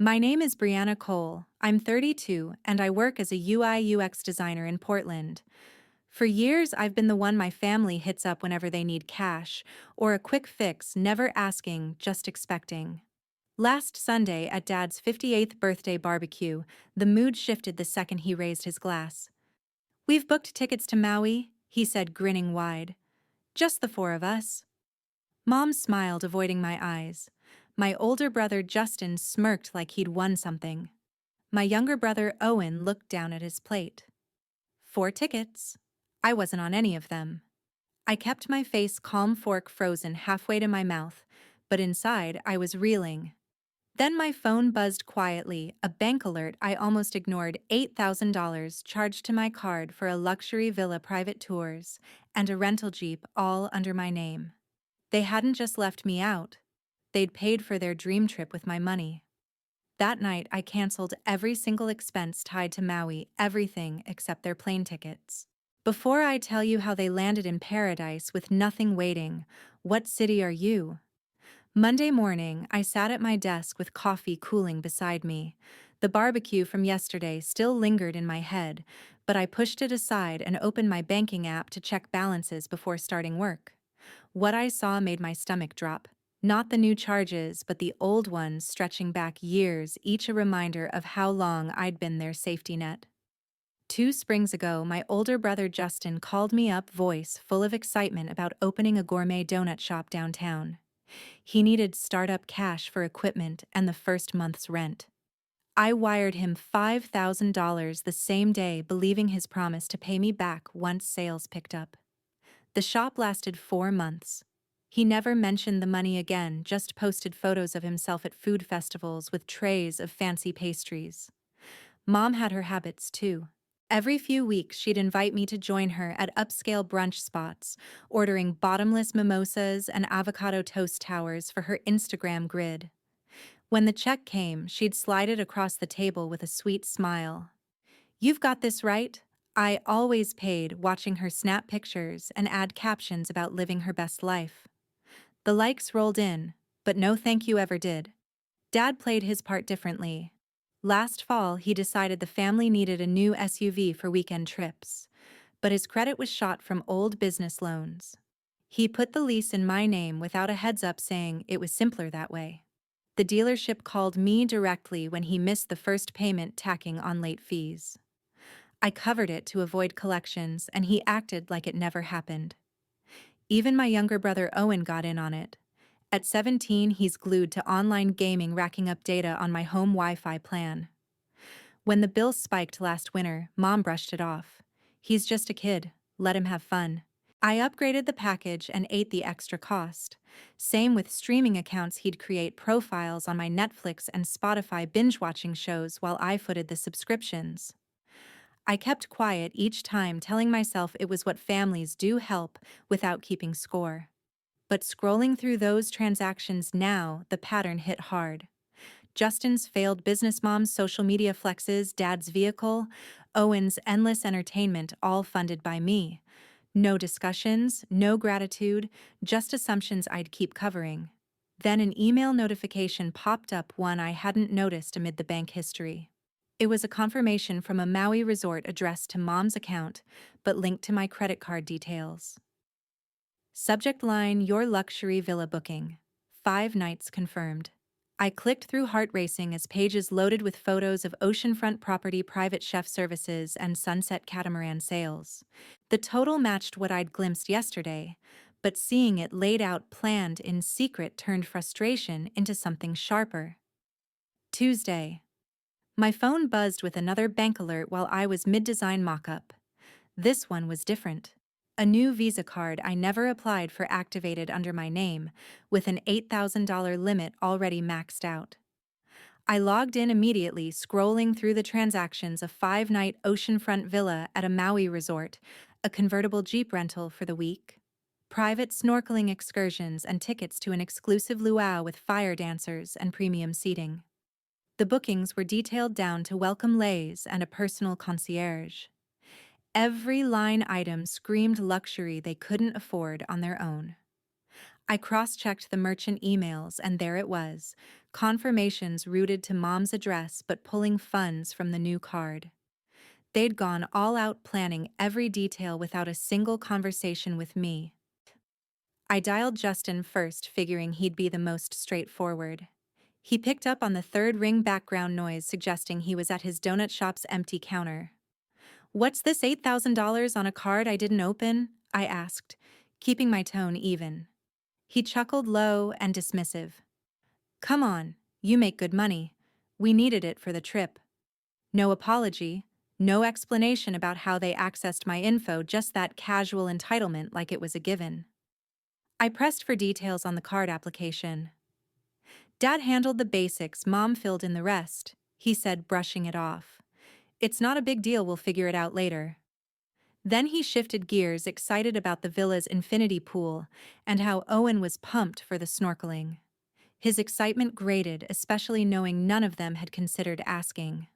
My name is Brianna Cole. I'm 32 and I work as a UI/UX designer in Portland. For years, I've been the one my family hits up whenever they need cash or a quick fix, never asking, just expecting. Last Sunday at Dad's 58th birthday barbecue, the mood shifted the second he raised his glass. "We've booked tickets to Maui," he said, grinning wide. "Just the four of us." Mom smiled, avoiding my eyes. My older brother Justin smirked like he'd won something. My younger brother Owen looked down at his plate. Four tickets. I wasn't on any of them. I kept my face calm, fork frozen halfway to my mouth, but inside I was reeling. Then my phone buzzed quietly, a bank alert I almost ignored. $8,000 charged to my card for a luxury villa, private tours, and a rental Jeep, all under my name. They hadn't just left me out. They'd paid for their dream trip with my money. That night, I canceled every single expense tied to Maui, everything except their plane tickets. Before I tell you how they landed in paradise with nothing waiting, what city are you? Monday morning, I sat at my desk with coffee cooling beside me. The barbecue from yesterday still lingered in my head, but I pushed it aside and opened my banking app to check balances before starting work. What I saw made my stomach drop. Not the new charges, but the old ones stretching back years, each a reminder of how long I'd been their safety net. 2 springs ago, my older brother Justin called me up, voice full of excitement about opening a gourmet donut shop downtown. He needed startup cash for equipment and the first month's rent. I wired him $5,000 the same day, believing his promise to pay me back once sales picked up. The shop lasted 4 months. He never mentioned the money again, just posted photos of himself at food festivals with trays of fancy pastries. Mom had her habits too. Every few weeks, she'd invite me to join her at upscale brunch spots, ordering bottomless mimosas and avocado toast towers for her Instagram grid. When the check came, she'd slide it across the table with a sweet smile. "You've got this right." I always paid, watching her snap pictures and add captions about living her best life. The likes rolled in, but no thank you ever did. Dad played his part differently. Last fall, he decided the family needed a new SUV for weekend trips, but his credit was shot from old business loans. He put the lease in my name without a heads up, saying it was simpler that way. The dealership called me directly when he missed the first payment, tacking on late fees. I covered it to avoid collections, and he acted like it never happened. Even my younger brother Owen got in on it. At 17, he's glued to online gaming, racking up data on my home Wi-Fi plan. When the bill spiked last winter, Mom brushed it off. "He's just a kid. Let him have fun." I upgraded the package and ate the extra cost. Same with streaming accounts. He'd create profiles on my Netflix and Spotify, binge-watching shows while I footed the subscriptions. I kept quiet each time, telling myself it was what families do, help without keeping score. But scrolling through those transactions now, the pattern hit hard. Justin's failed business, Mom's social media flexes, Dad's vehicle, Owen's endless entertainment, all funded by me. No discussions, no gratitude, just assumptions I'd keep covering. Then an email notification popped up, one I hadn't noticed amid the bank history. It was a confirmation from a Maui resort addressed to Mom's account, but linked to my credit card details. Subject line: "Your luxury villa booking. 5 nights confirmed." I clicked through, heart racing, as pages loaded with photos of oceanfront property, private chef services, and sunset catamaran sails. The total matched what I'd glimpsed yesterday, but seeing it laid out, planned in secret, turned frustration into something sharper. Tuesday. My phone buzzed with another bank alert while I was mid-design mock-up. This one was different. A new Visa card I never applied for activated under my name, with an $8,000 limit already maxed out. I logged in immediately, scrolling through the transactions: a 5-night oceanfront villa at a Maui resort, a convertible Jeep rental for the week, private snorkeling excursions, and tickets to an exclusive luau with fire dancers and premium seating. The bookings were detailed down to welcome lays and a personal concierge. Every line item screamed luxury they couldn't afford on their own. I cross-checked the merchant emails, and there it was, confirmations rooted to Mom's address but pulling funds from the new card. They'd gone all out planning every detail without a single conversation with me. I dialed Justin first, figuring he'd be the most straightforward. He picked up on the third ring background noise suggesting he was at his donut shop's empty counter. "What's this $8,000 on a card I didn't open?" I asked, keeping my tone even. He chuckled low and dismissive. "Come on, you make good money. We needed it for the trip." No apology, no explanation about how they accessed my info, just that casual entitlement like it was a given. I pressed for details on the card application. "Dad handled the basics, Mom filled in the rest," he said, brushing it off. "It's not a big deal, we'll figure it out later." Then he shifted gears, excited about the villa's infinity pool and how Owen was pumped for the snorkeling. His excitement grated, especially knowing none of them had considered asking.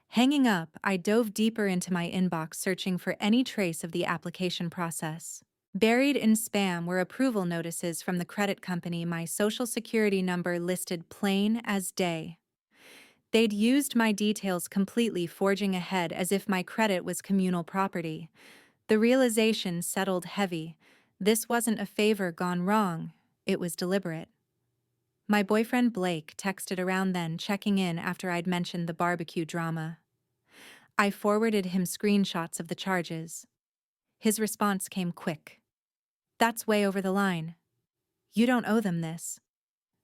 Hanging up, I dove deeper into my inbox, searching for any trace of the application process. Buried in spam were approval notices from the credit company, my social security number listed plain as day. They'd used my details completely, forging ahead as if my credit was communal property. The realization settled heavy. This wasn't a favor gone wrong, it was deliberate. My boyfriend Blake texted around then, checking in after I'd mentioned the barbecue drama. I forwarded him screenshots of the charges. His response came quick. "That's way over the line. You don't owe them this."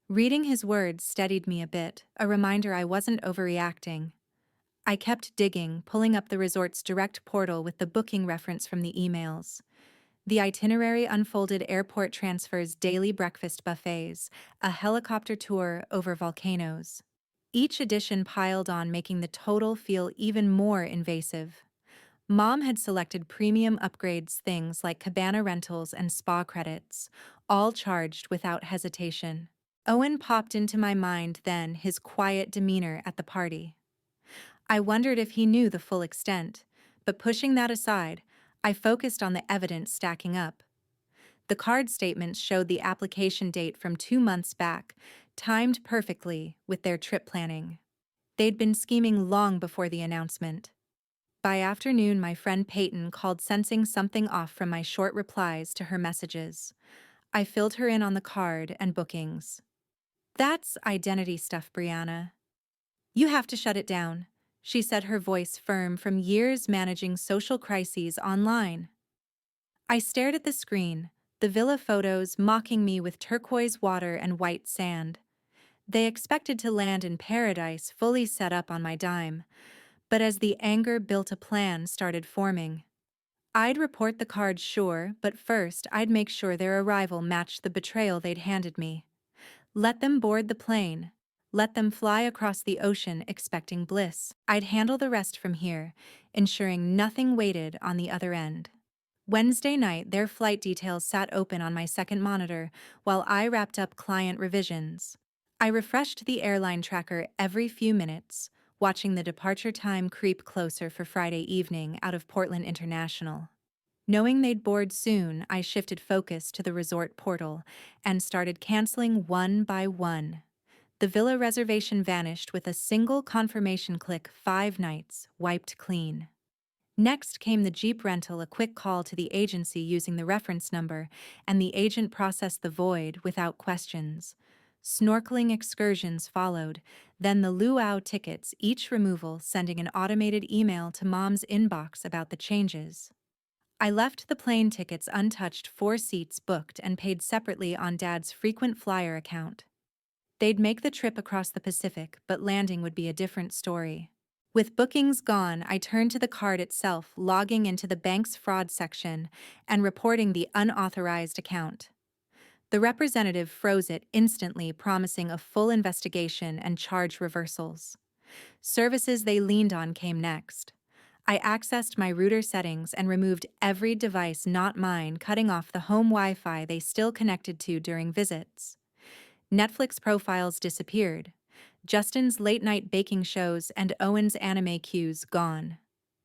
Reading his words steadied me a bit, a reminder I wasn't overreacting. I kept digging, pulling up the resort's direct portal with the booking reference from the emails. The itinerary unfolded: airport transfers, daily breakfast buffets, a helicopter tour over volcanoes. Each addition piled on, making the total feel even more invasive. Mom had selected premium upgrades, things like cabana rentals and spa credits, all charged without hesitation. Owen popped into my mind then, his quiet demeanor at the party. I wondered if he knew the full extent, but pushing that aside, I focused on the evidence stacking up. The card statements showed the application date from 2 months back, timed perfectly with their trip planning. They'd been scheming long before the announcement. By afternoon, my friend Peyton called, sensing something off from my short replies to her messages. I filled her in on the card and bookings. "That's identity stuff, Brianna. You have to shut it down," she said, her voice firm from years managing social crises online. I stared at the screen, the villa photos mocking me with turquoise water and white sand. They expected to land in paradise, fully set up on my dime. But as the anger built, a plan started forming. I'd report the cards, sure, but first I'd make sure their arrival matched the betrayal they'd handed me. Let them board the plane. Let them fly across the ocean expecting bliss. I'd handle the rest from here, ensuring nothing waited on the other end. Wednesday night, their flight details sat open on my second monitor while I wrapped up client revisions. I refreshed the airline tracker every few minutes, watching the departure time creep closer for Friday evening out of Portland International. Knowing they'd board soon, I shifted focus to the resort portal and started canceling one by one. The villa reservation vanished with a single confirmation click, 5 nights, wiped clean. Next came the Jeep rental, a quick call to the agency using the reference number, and the agent processed the void without questions. Snorkeling excursions followed, then the luau tickets, each removal sending an automated email to Mom's inbox about the changes. I left the plane tickets untouched, 4 seats booked and paid separately on Dad's frequent flyer account. They'd make the trip across the Pacific, but landing would be a different story. With bookings gone, I turned to the card itself, logging into the bank's fraud section and reporting the unauthorized account. The representative froze it instantly, promising a full investigation and charge reversals. Services they leaned on came next. I accessed my router settings and removed every device not mine, cutting off the home Wi-Fi they still connected to during visits. Netflix profiles disappeared. Justin's late-night baking shows and Owen's anime cues gone.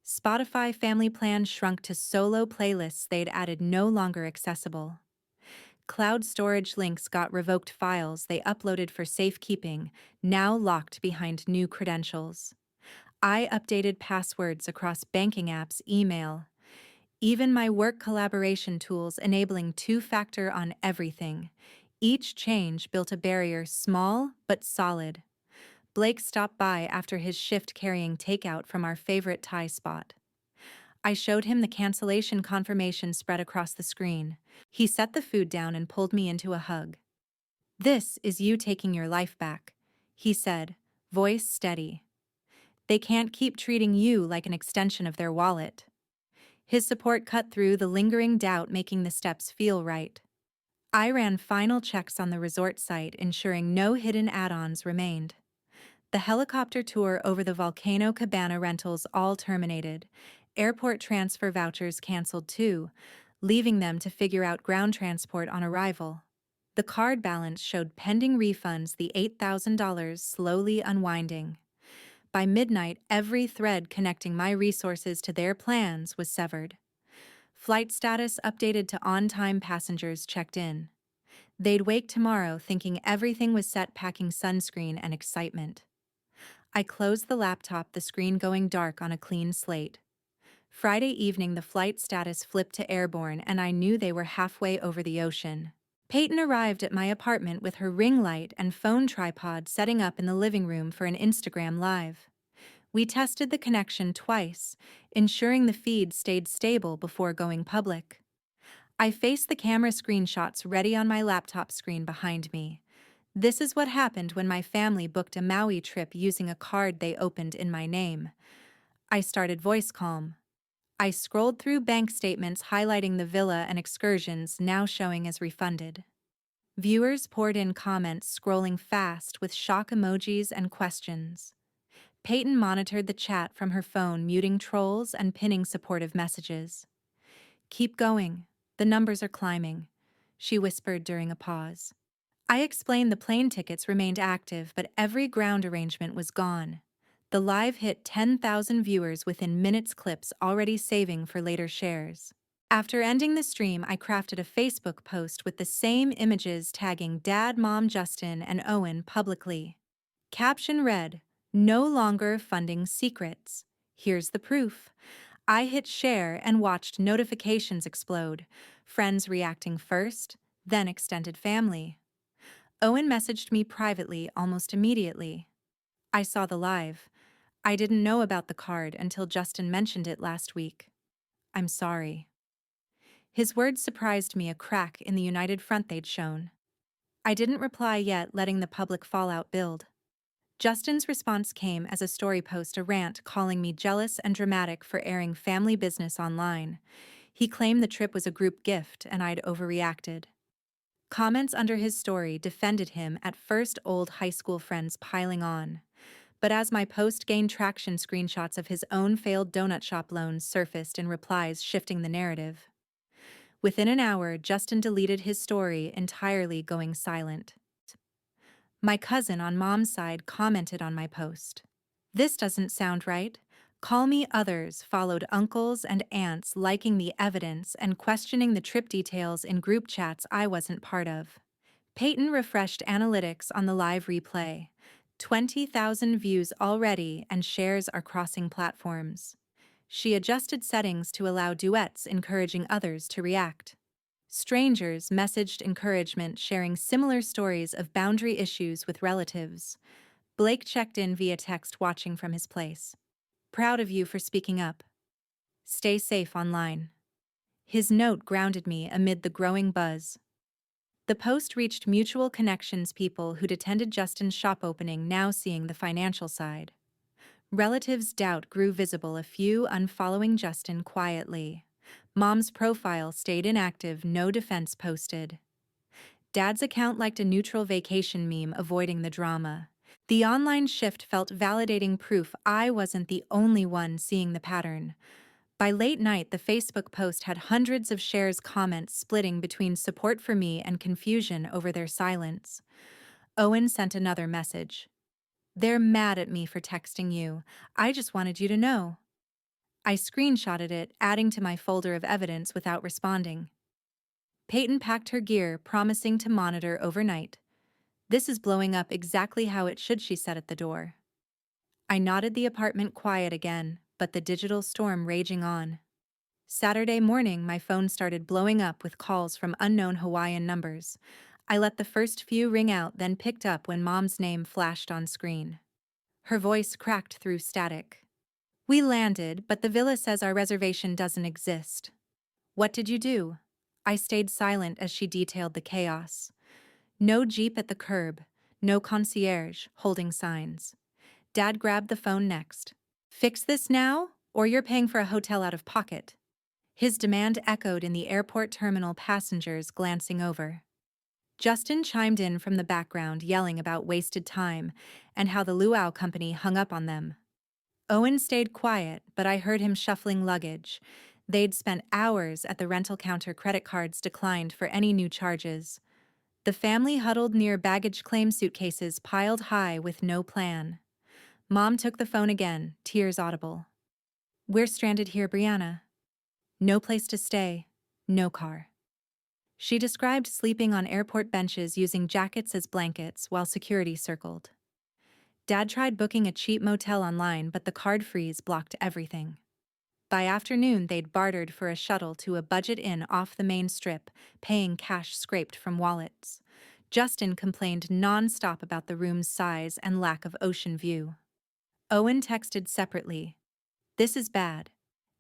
Spotify family plan shrunk to solo playlists they'd added no longer accessible. Cloud storage links got revoked files they uploaded for safekeeping, now locked behind new credentials. I updated passwords across banking apps, email, even my work collaboration tools enabling two-factor on everything. Each change built a barrier small but solid. Blake stopped by after his shift carrying takeout from our favorite Thai spot. I showed him the cancellation confirmation spread across the screen. He set the food down and pulled me into a hug. "This is you taking your life back," he said, voice steady. "They can't keep treating you like an extension of their wallet." His support cut through the lingering doubt, making the steps feel right. I ran final checks on the resort site, ensuring no hidden add-ons remained. The helicopter tour over the Volcano Cabana rentals all terminated. Airport transfer vouchers canceled too, leaving them to figure out ground transport on arrival. The card balance showed pending refunds, the $8,000 slowly unwinding. By midnight, every thread connecting my resources to their plans was severed. Flight status updated to on-time, passengers checked in. They'd wake tomorrow thinking everything was set, packing sunscreen and excitement. I closed the laptop, the screen going dark on a clean slate. Friday evening, the flight status flipped to airborne, and I knew they were halfway over the ocean. Peyton arrived at my apartment with her ring light and phone tripod, setting up in the living room for an Instagram Live. We tested the connection twice, ensuring the feed stayed stable before going public. I faced the camera, screenshots ready on my laptop screen behind me. This is what happened when my family booked a Maui trip using a card they opened in my name. I started voice calm. I scrolled through bank statements highlighting the villa and excursions now showing as refunded. Viewers poured in comments, scrolling fast with shock emojis and questions. Peyton monitored the chat from her phone, muting trolls and pinning supportive messages. "Keep going. The numbers are climbing," she whispered during a pause. I explained the plane tickets remained active, but every ground arrangement was gone. The live hit 10,000 viewers within minutes, clips already saving for later shares. After ending the stream, I crafted a Facebook post with the same images, tagging Dad, Mom, Justin, and Owen publicly. Caption read, "No longer funding secrets. Here's the proof." I hit share and watched notifications explode, friends reacting first, then extended family. Owen messaged me privately almost immediately. "I saw the live. I didn't know about the card until Justin mentioned it last week. I'm sorry." His words surprised me, a crack in the united front they'd shown. I didn't reply yet, letting the public fallout build. Justin's response came as a story post, a rant calling me jealous and dramatic for airing family business online. He claimed the trip was a group gift and I'd overreacted. Comments under his story defended him, at first old high school friends piling on. But as my post gained traction, screenshots of his own failed donut shop loans surfaced in replies, shifting the narrative. Within an hour, Justin deleted his story entirely, going silent. My cousin on Mom's side commented on my post. "This doesn't sound right. Call me." Others followed, uncles and aunts liking the evidence and questioning the trip details in group chats I wasn't part of. Peyton refreshed analytics on the live replay. 20,000 views already, and shares are crossing platforms. She adjusted settings to allow duets, encouraging others to react. Strangers messaged encouragement, sharing similar stories of boundary issues with relatives. Blake checked in via text, watching from his place. "Proud of you for speaking up. Stay safe online." His note grounded me amid the growing buzz. The post reached mutual connections, people who'd attended Justin's shop opening now seeing the financial side. Relatives' doubt grew visible, a few unfollowing Justin quietly. Mom's profile stayed inactive, no defense posted. Dad's account liked a neutral vacation meme, avoiding the drama. The online shift felt validating, proof I wasn't the only one seeing the pattern. By late night, the Facebook post had hundreds of shares, comments splitting between support for me and confusion over their silence. Owen sent another message. "They're mad at me for texting you. I just wanted you to know." I screenshotted it, adding to my folder of evidence without responding. Peyton packed her gear, promising to monitor overnight. "This is blowing up exactly how it should," she said at the door. I nodded, the apartment quiet again, but the digital storm raging on. Saturday morning, my phone started blowing up with calls from unknown Hawaiian numbers. I let the first few ring out, then picked up when Mom's name flashed on screen. Her voice cracked through static. "We landed, but the villa says our reservation doesn't exist." "What did you do?" I stayed silent as she detailed the chaos. No Jeep at the curb, no concierge holding signs. Dad grabbed the phone next. "Fix this now, or you're paying for a hotel out of pocket." His demand echoed in the airport terminal, passengers glancing over. Justin chimed in from the background, yelling about wasted time and how the luau company hung up on them. Owen stayed quiet, but I heard him shuffling luggage. They'd spent hours at the rental counter, credit cards declined for any new charges. The family huddled near baggage claim suitcases piled high with no plan. Mom took the phone again, tears audible. "We're stranded here, Brianna. No place to stay, no car." She described sleeping on airport benches using jackets as blankets while security circled. Dad tried booking a cheap motel online, but the card freeze blocked everything. By afternoon, they'd bartered for a shuttle to a budget inn off the main strip, paying cash scraped from wallets. Justin complained non-stop about the room's size and lack of ocean view. Owen texted separately. "This is bad.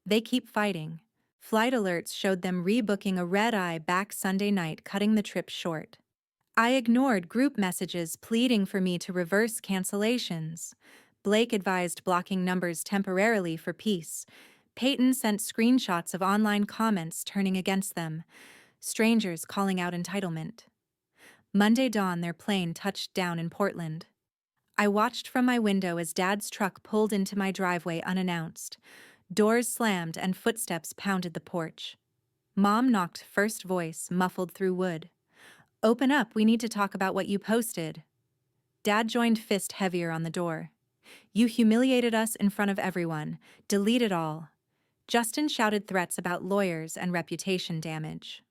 They keep fighting." Flight alerts showed them rebooking a red-eye back Sunday night, cutting the trip short. I ignored group messages pleading for me to reverse cancellations. Blake advised blocking numbers temporarily for peace. Peyton sent screenshots of online comments turning against them. Strangers calling out entitlement. Monday dawn, their plane touched down in Portland. I watched from my window as Dad's truck pulled into my driveway unannounced. Doors slammed and footsteps pounded the porch. Mom knocked, first voice muffled through wood. "Open up, we need to talk about what you posted." Dad joined, fist heavier on the door. "You humiliated us in front of everyone. Delete it all." Justin shouted threats about lawyers and reputation damage.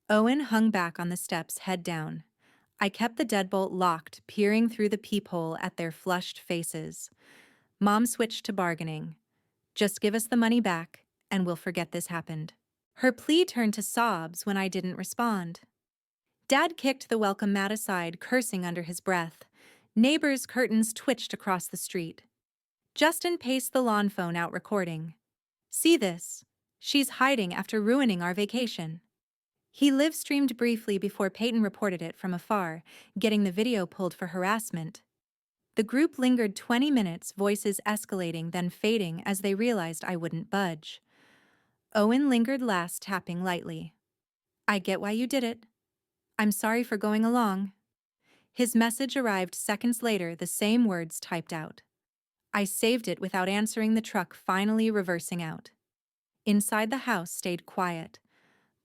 Owen hung back on the steps, head down. I kept the deadbolt locked, peering through the peephole at their flushed faces. Mom switched to bargaining. "Just give us the money back, and we'll forget this happened." Her plea turned to sobs when I didn't respond. Dad kicked the welcome mat aside, cursing under his breath. Neighbors' curtains twitched across the street. Justin paced the lawn phone out, recording. "See this? She's hiding after ruining our vacation." He live-streamed briefly before Peyton reported it from afar, getting the video pulled for harassment. The group lingered 20 minutes, voices escalating, then fading as they realized I wouldn't budge. Owen lingered last, tapping lightly. "I get why you did it. I'm sorry for going along." His message arrived seconds later, the same words typed out. I saved it without answering, the truck finally reversing out. Inside, the house stayed quiet.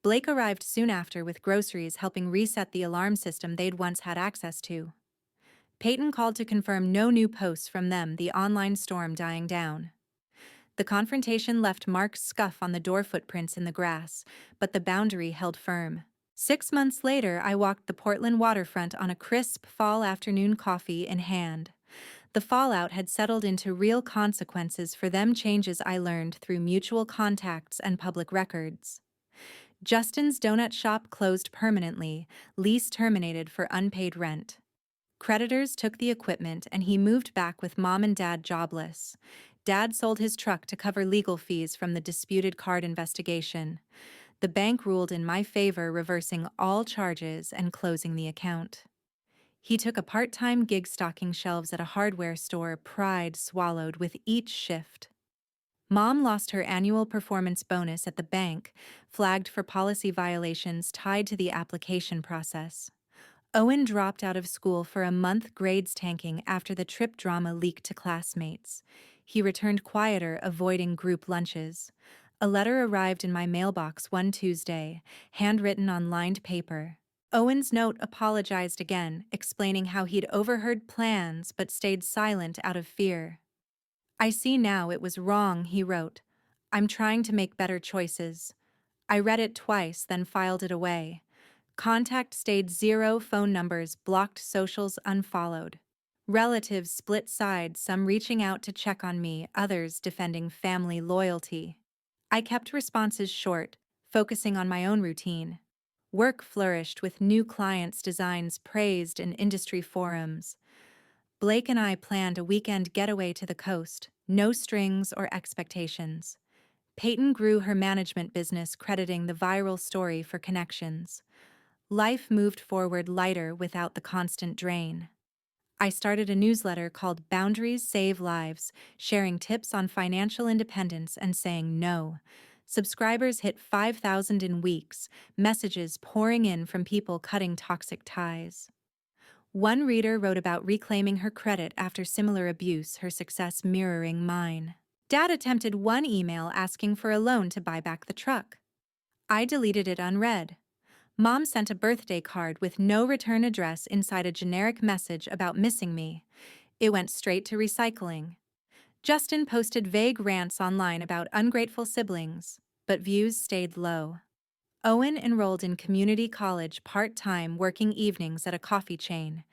Blake arrived soon after with groceries, helping reset the alarm system they'd once had access to. Peyton called to confirm no new posts from them, the online storm dying down. The confrontation left Mark's scuff on the door, footprints in the grass, but the boundary held firm. 6 months later, I walked the Portland waterfront on a crisp fall afternoon, coffee in hand. The fallout had settled into real consequences for them, changes I learned through mutual contacts and public records. Justin's donut shop closed permanently, lease terminated for unpaid rent. Creditors took the equipment and he moved back with Mom and Dad jobless. Dad sold his truck to cover legal fees from the disputed card investigation. The bank ruled in my favor, reversing all charges and closing the account. He took a part-time gig stocking shelves at a hardware store, pride swallowed with each shift. Mom lost her annual performance bonus at the bank, flagged for policy violations tied to the application process. Owen dropped out of school for a month, grades tanking after the trip drama leaked to classmates. He returned quieter, avoiding group lunches. A letter arrived in my mailbox one Tuesday, handwritten on lined paper. Owen's note apologized again, explaining how he'd overheard plans but stayed silent out of fear. "I see now it was wrong," he wrote. "I'm trying to make better choices." I read it twice, then filed it away. Contact stayed zero, phone numbers blocked, socials unfollowed. Relatives split sides, some reaching out to check on me, others defending family loyalty. I kept responses short, focusing on my own routine. Work flourished with new clients' designs praised in industry forums. Blake and I planned a weekend getaway to the coast, no strings or expectations. Peyton grew her management business, crediting the viral story for connections. Life moved forward lighter without the constant drain. I started a newsletter called Boundaries Save Lives, sharing tips on financial independence and saying no. Subscribers hit 5,000 in weeks, messages pouring in from people cutting toxic ties. One reader wrote about reclaiming her credit after similar abuse, her success mirroring mine. Dad attempted one email asking for a loan to buy back the truck. I deleted it unread. Mom sent a birthday card with no return address inside a generic message about missing me. It went straight to recycling. Justin posted vague rants online about ungrateful siblings, but views stayed low. Owen enrolled in community college part-time, working evenings at a coffee chain.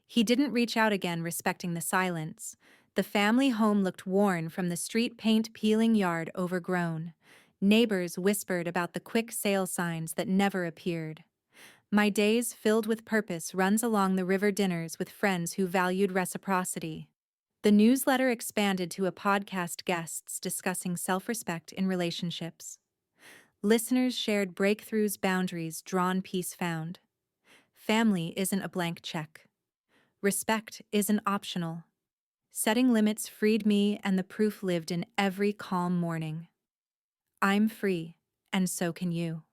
He didn't reach out again, respecting the silence. The family home looked worn from the street paint peeling, yard overgrown. Neighbors whispered about the quick sale signs that never appeared. My days filled with purpose runs along the river, dinners with friends who valued reciprocity. The newsletter expanded to a podcast, guests discussing self-respect in relationships. Listeners shared breakthroughs, boundaries drawn, peace found. Family isn't a blank check. Respect isn't optional. Setting limits freed me, and the proof lived in every calm morning. I'm free, and so can you.